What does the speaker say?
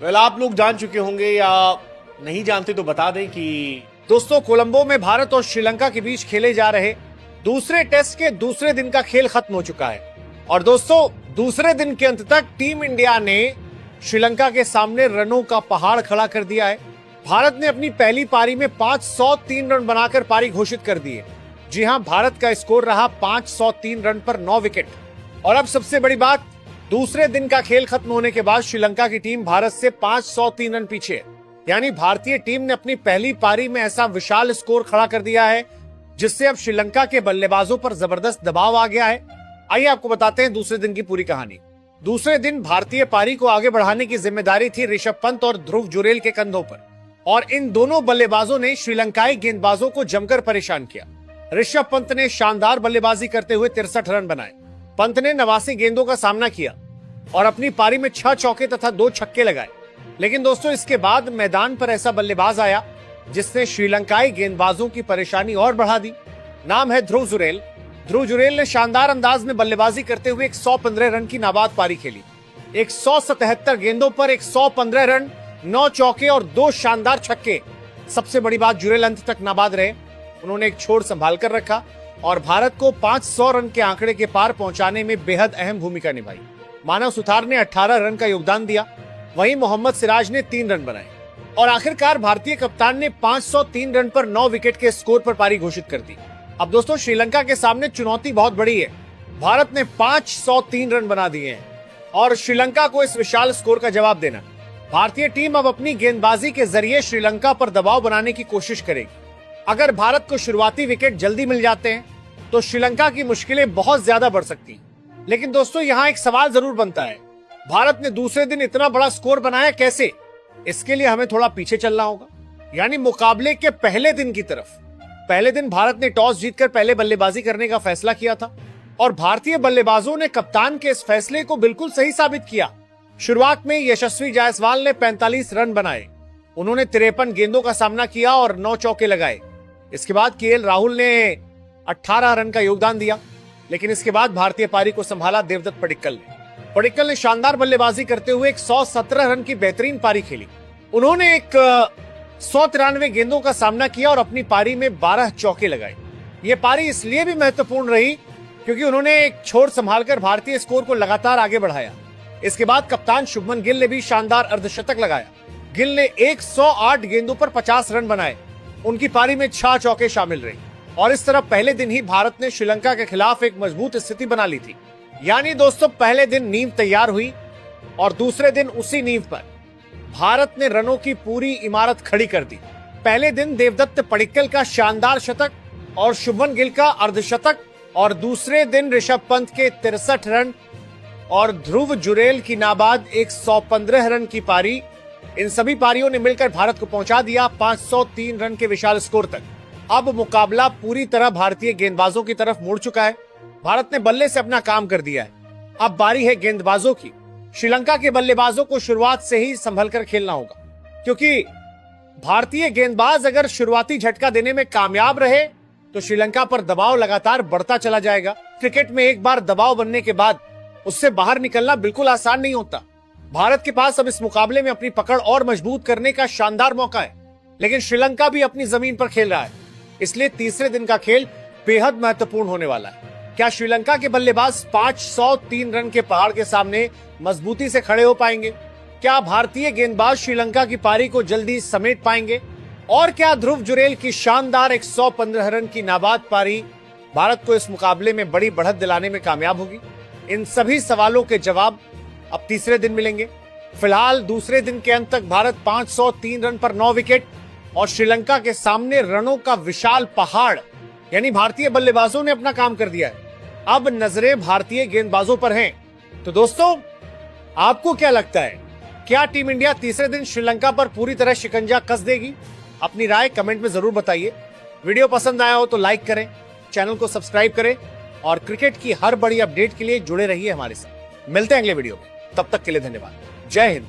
आप लोग जान चुके होंगे या नहीं जानते तो बता दें कि दोस्तों कोलंबो में भारत और श्रीलंका के बीच खेले जा रहे दूसरे टेस्ट के दूसरे दिन का खेल खत्म हो चुका है। और दोस्तों दूसरे दिन के अंत तक टीम इंडिया ने श्रीलंका के सामने रनों का पहाड़ खड़ा कर दिया है। भारत ने अपनी पहली पारी में 503 रन बनाकर पारी घोषित कर दी है। जी हां, भारत का स्कोर रहा 503 रन पर 9 विकेट। और अब सबसे बड़ी बात, दूसरे दिन का खेल खत्म होने के बाद श्रीलंका की टीम भारत से 503 रन पीछे है। यानी भारतीय टीम ने अपनी पहली पारी में ऐसा विशाल स्कोर खड़ा कर दिया है जिससे अब श्रीलंका के बल्लेबाजों पर जबरदस्त दबाव आ गया है। आइए आपको बताते हैं दूसरे दिन की पूरी कहानी। दूसरे दिन भारतीय पारी को आगे बढ़ाने की जिम्मेदारी थी ऋषभ पंत और ध्रुव जुरेल के कंधों पर, और इन दोनों बल्लेबाजों ने श्रीलंकाई गेंदबाजों को जमकर परेशान किया। ऋषभ पंत ने शानदार बल्लेबाजी करते हुए 63 रन बनाए। पंत ने 89 गेंदों का सामना किया और अपनी पारी में 6 चौके तथा 2 छक्के लगाए। लेकिन दोस्तों इसके बाद मैदान पर ऐसा बल्लेबाज आया जिसने श्रीलंकाई गेंदबाजों की परेशानी और बढ़ा दी। नाम है ध्रुव जुरेल। ध्रुव जुरेल ने शानदार अंदाज में बल्लेबाजी करते हुए 115 रन की नाबाद पारी खेली। 177 गेंदों पर 115 रन, 9 चौके और 2 शानदार छक्के। सबसे बड़ी बात, जुरेल अंत तक नाबाद रहे। उन्होंने एक छोर संभाल कर रखा और भारत को 500 रन के आंकड़े के पार पहुंचाने में बेहद अहम भूमिका निभाई। मानव सुथार ने 18 रन का योगदान दिया, वहीं मोहम्मद सिराज ने 3 रन बनाए और आखिरकार भारतीय कप्तान ने 503 रन पर 9 विकेट के स्कोर पर पारी घोषित कर दी। अब दोस्तों श्रीलंका के सामने चुनौती बहुत बड़ी है। भारत ने 503 रन बना दिए हैं और श्रीलंका को इस विशाल स्कोर का जवाब देना। भारतीय टीम अब अपनी गेंदबाजी के जरिए श्रीलंका पर दबाव बनाने की कोशिश करेगी। अगर भारत को शुरुआती विकेट जल्दी मिल जाते हैं तो श्रीलंका की मुश्किलें बहुत ज्यादा बढ़ सकती हैं। लेकिन दोस्तों यहाँ एक सवाल जरूर बनता है, भारत ने दूसरे दिन इतना बड़ा स्कोर बनाया कैसे? इसके लिए हमें थोड़ा पीछे चलना होगा, यानी मुकाबले के पहले दिन की तरफ। पहले दिन भारत ने टॉस जीतकर पहले बल्लेबाजी करने का फैसला किया था और भारतीय बल्लेबाजों ने कप्तान के इस फैसले को बिल्कुल सही साबित किया। शुरुआत में यशस्वी जायसवाल ने 45 रन बनाए। उन्होंने 53 गेंदों का सामना किया और 9 चौके लगाए। इसके बाद केएल राहुल ने 18 रन का योगदान दिया। लेकिन इसके बाद भारतीय पारी को संभाला देवदत्त पडिक्कल ने। पडिक्कल ने शानदार बल्लेबाजी करते हुए 117 रन की बेहतरीन पारी खेली। उन्होंने 193 गेंदों का सामना किया और अपनी पारी में 12 चौके लगाए। ये पारी इसलिए भी महत्वपूर्ण रही क्योंकि उन्होंने एक छोर संभालकर भारतीय स्कोर को लगातार आगे बढ़ाया। इसके बाद कप्तान शुभमन गिल ने भी शानदार अर्धशतक लगाया। गिल ने 108 गेंदों पर 50 रन बनाए। उनकी पारी में 6 चौके शामिल रहे और इस तरह पहले दिन ही भारत ने श्रीलंका के खिलाफ एक मजबूत स्थिति बना ली थी। यानी दोस्तों पहले दिन नींव तैयार हुई और दूसरे दिन उसी नींव पर भारत ने रनों की पूरी इमारत खड़ी कर दी। पहले दिन देवदत्त पडिक्कल का शानदार शतक और शुभमन गिल का अर्धशतक, और दूसरे दिन ऋषभ पंत के 63 रन और ध्रुव जुरेल की नाबाद 115 रन की पारी। इन सभी पारियों ने मिलकर भारत को पहुंचा दिया 503 रन के विशाल स्कोर तक। अब मुकाबला पूरी तरह भारतीय गेंदबाजों की तरफ मुड़ चुका है। भारत ने बल्ले से अपना काम कर दिया है। अब बारी है गेंदबाजों की। श्रीलंका के बल्लेबाजों को शुरुआत से ही संभल कर खेलना होगा, क्योंकि भारतीय गेंदबाज अगर शुरुआती झटका देने में कामयाब रहे तो श्रीलंका पर दबाव लगातार बढ़ता चला जाएगा। क्रिकेट में एक बार दबाव बनने के बाद उससे बाहर निकलना बिल्कुल आसान नहीं होता। भारत के पास अब इस मुकाबले में अपनी पकड़ और मजबूत करने का शानदार मौका है, लेकिन श्रीलंका भी अपनी जमीन पर खेल रहा है। इसलिए तीसरे दिन का खेल बेहद महत्वपूर्ण होने वाला है। क्या श्रीलंका के बल्लेबाज 503 रन के पहाड़ के सामने मजबूती से खड़े हो पाएंगे? क्या भारतीय गेंदबाज श्रीलंका की पारी को जल्दी समेट पाएंगे? और क्या ध्रुव जुरेल की शानदार 115 रन की नाबाद पारी भारत को इस मुकाबले में बड़ी बढ़त दिलाने में कामयाब होगी? इन सभी सवालों के जवाब अब तीसरे दिन मिलेंगे। फिलहाल दूसरे दिन के अंत तक भारत 503 रन पर 9 विकेट और श्रीलंका के सामने रनों का विशाल पहाड़, यानी भारतीय बल्लेबाजों ने अपना काम कर दिया है। अब नजरें भारतीय गेंदबाजों पर हैं। तो दोस्तों आपको क्या लगता है, क्या टीम इंडिया तीसरे दिन श्रीलंका पर पूरी तरह शिकंजा कस देगी? अपनी राय कमेंट में जरूर बताइए। वीडियो पसंद आया हो तो लाइक करें, चैनल को सब्सक्राइब करें और क्रिकेट की हर बड़ी अपडेट के लिए जुड़े रहिए हमारे साथ। मिलते हैं अगले वीडियो में, तब तक के लिए धन्यवाद। जय हिंद।